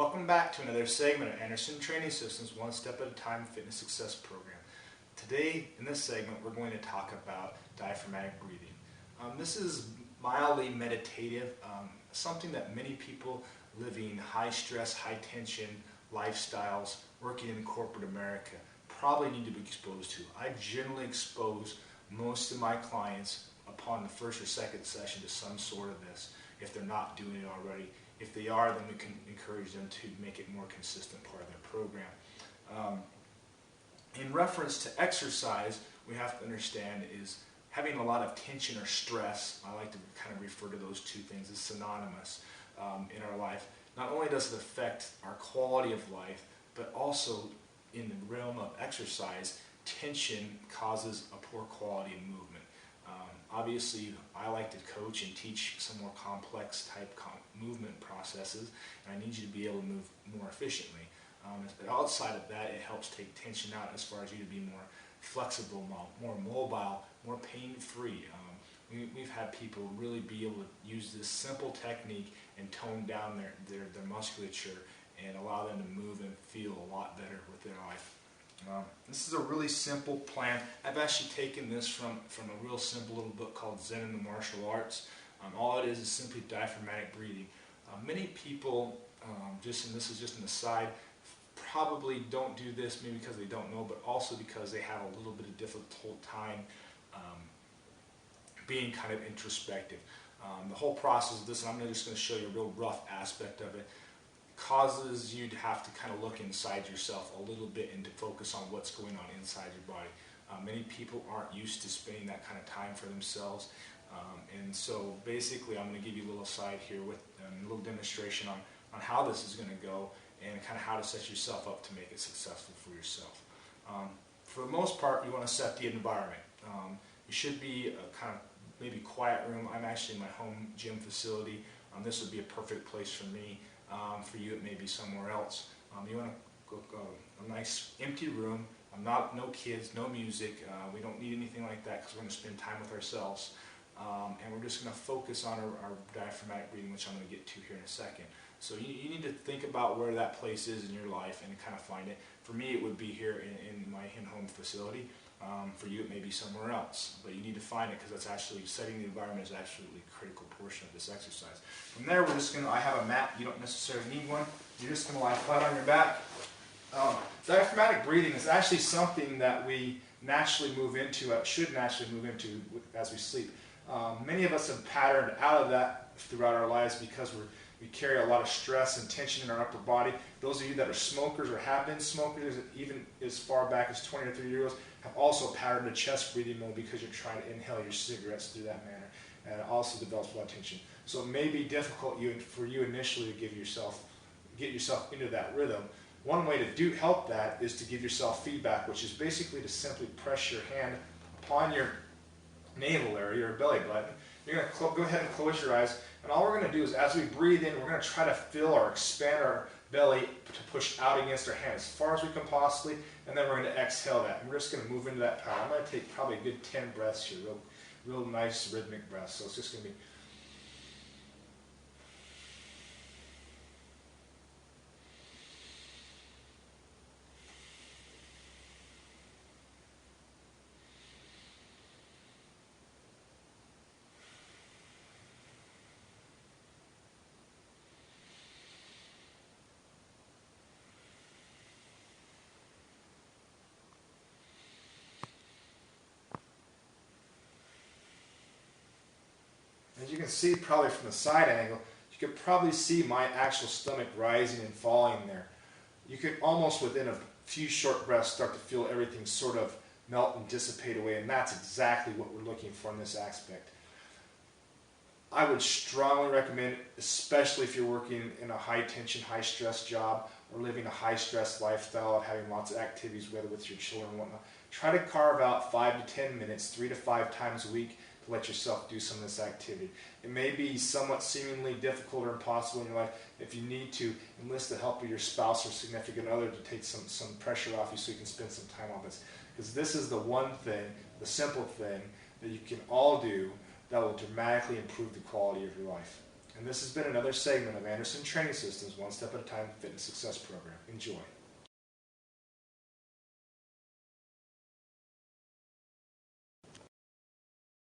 Welcome back to another segment of Anderson Training Systems One Step at a Time Fitness Success Program. Today, in this segment, we're going to talk about diaphragmatic breathing. This is mildly meditative, something that many people living high stress, high tension lifestyles, working in corporate America, probably need to be exposed to. I generally expose most of my clients upon the first or second session to some sort of this, if they're not doing it already. If they are, then we can encourage them to make it more consistent part of their program. In reference to exercise, we have to understand is having a lot of tension or stress. I like to kind of refer to those two things as synonymous in our life. Not only does it affect our quality of life, but also in the realm of exercise, tension causes a poor quality of movement. Obviously, I like to coach and teach some more complex type movement processes, and I need you to be able to move more efficiently. But outside of that, it helps take tension out as far as you to be more flexible, more mobile, more pain-free. We've had people really be able to use this simple technique and tone down their musculature and allow them to move and feel a lot better with their life. This is a really simple plan. I've actually taken this from a real simple little book called Zen and the Martial Arts. All it is simply diaphragmatic breathing. Many people, and this is just an aside, probably don't do this maybe because they don't know, but also because they have a little bit of difficult time being kind of introspective. The whole process of this, and I'm just going to show you a real rough aspect of it, causes you to have to kind of look inside yourself a little bit and to focus on what's going on inside your body. Many people aren't used to spending that kind of time for themselves, and so basically I'm going to give you a little aside here with a little demonstration on how this is going to go and kind of how to set yourself up to make it successful for yourself. For the most part, you want to set the environment. It should be a kind of maybe quiet room. I'm actually in my home gym facility. This would be a perfect place for me. For you, it may be somewhere else. You want to go a nice empty room. No kids, no music. We don't need anything like that because we're going to spend time with ourselves. And we're just going to focus on our diaphragmatic breathing, which I'm going to get to here in a second. So you need to think about where that place is in your life and kind of find it. For me, it would be here in my in-home facility. For you, it may be somewhere else, but you need to find it because that's actually setting the environment is absolutely a critical portion of this exercise. From there, we're just going to, I have a mat. You don't necessarily need one. You're just going to lie flat on your back. Diaphragmatic breathing is actually something that we naturally move into, should naturally move into as we sleep. Many of us have patterned out of that throughout our lives because we carry a lot of stress and tension in our upper body. Those of you that are smokers or have been smokers, even as far back as 20 or 30 years old, have also patterned a chest breathing mode because you're trying to inhale your cigarettes through that manner. And it also develops a lot of tension. So it may be difficult for you initially to get yourself into that rhythm. One way to help that is to give yourself feedback, which is basically to simply press your hand upon your navel area or belly button. You're going to go ahead and close your eyes. And all we're going to do is as we breathe in, we're going to try to fill or expand our belly to push out against our hand as far as we can possibly, and then we're going to exhale that. And we're just going to move into that power. I'm going to take probably a good 10 breaths here, real nice rhythmic breaths. So it's just going to be... As you can see probably from the side angle, you could probably see my actual stomach rising and falling there. You could almost within a few short breaths start to feel everything sort of melt and dissipate away, and that's exactly what we're looking for in this aspect. I would strongly recommend, especially if you're working in a high tension, high stress job or living a high stress lifestyle of having lots of activities, whether with your children or whatnot, try to carve out 5 to 10 minutes, 3 to 5 times a week to let yourself do some of this activity. It may be somewhat seemingly difficult or impossible in your life. If you need to, enlist the help of your spouse or significant other to take some pressure off you so you can spend some time on this. Because this is the one thing, the simple thing, that you can all do that will dramatically improve the quality of your life. And this has been another segment of Anderson Training Systems One Step at a Time Fitness Success Program. Enjoy.